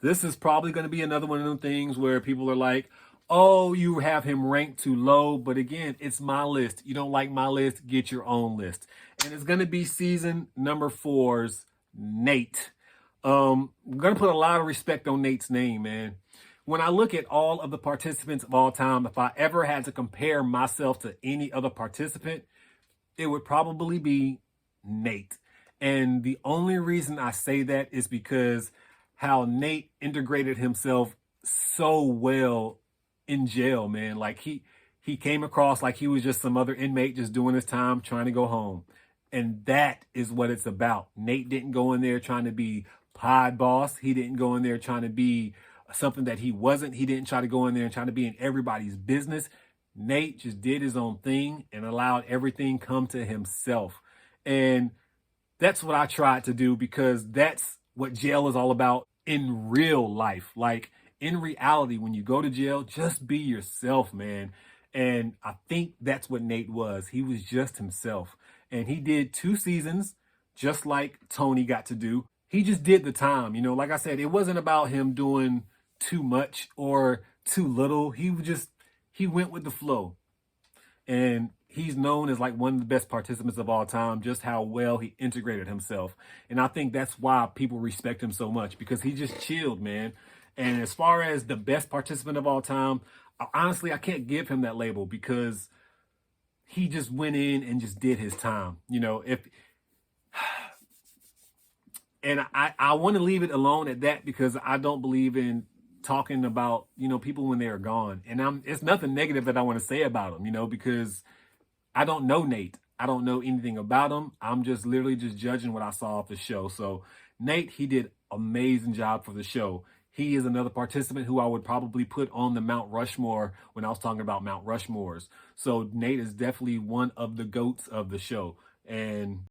This is probably going to be another one of them things where people are like, oh, you have him ranked too low. But again, it's my list. You don't like my list, get your own list. And it's going to be season number four's Nate. I'm going to put a lot of respect on Nate's name, man. When I look at all of the participants of all time, if I ever had to compare myself to any other participant, it would probably be Nate. And the only reason I say that is because how Nate integrated himself so well in jail, man. Like he came across like he was just some other inmate just doing his time, trying to go home. And that is what it's about. Nate didn't go in there trying to be pod boss. He didn't go in there trying to be something that he wasn't. He didn't try to go in there and try to be in everybody's business. Nate just did his own thing and allowed everything come to himself. And that's what I tried to do because that's what jail is all about in real life. Like in reality, when you go to jail, just be yourself, man. And I think that's what Nate was. He was just himself. And he did 2 seasons, just like Tony got to do. He just did the time. Like I said, it wasn't about him doing too much or too little. He went with the flow. And he's known as like one of the best participants of all time, just how well he integrated himself. And I think that's why people respect him so much because he just chilled, man. And as far as the best participant of all time, honestly, I can't give him that label because he just went in and just did his time. If and I want to leave it alone at that because I don't believe in talking about, people when they're gone. And it's nothing negative that I want to say about them, because I don't know Nate. I don't know anything about him. I'm just literally just judging what I saw off the show. So Nate, he did amazing job for the show. He is another participant who I would probably put on the Mount Rushmore when I was talking about Mount Rushmores. So Nate is definitely one of the GOATs of the show. And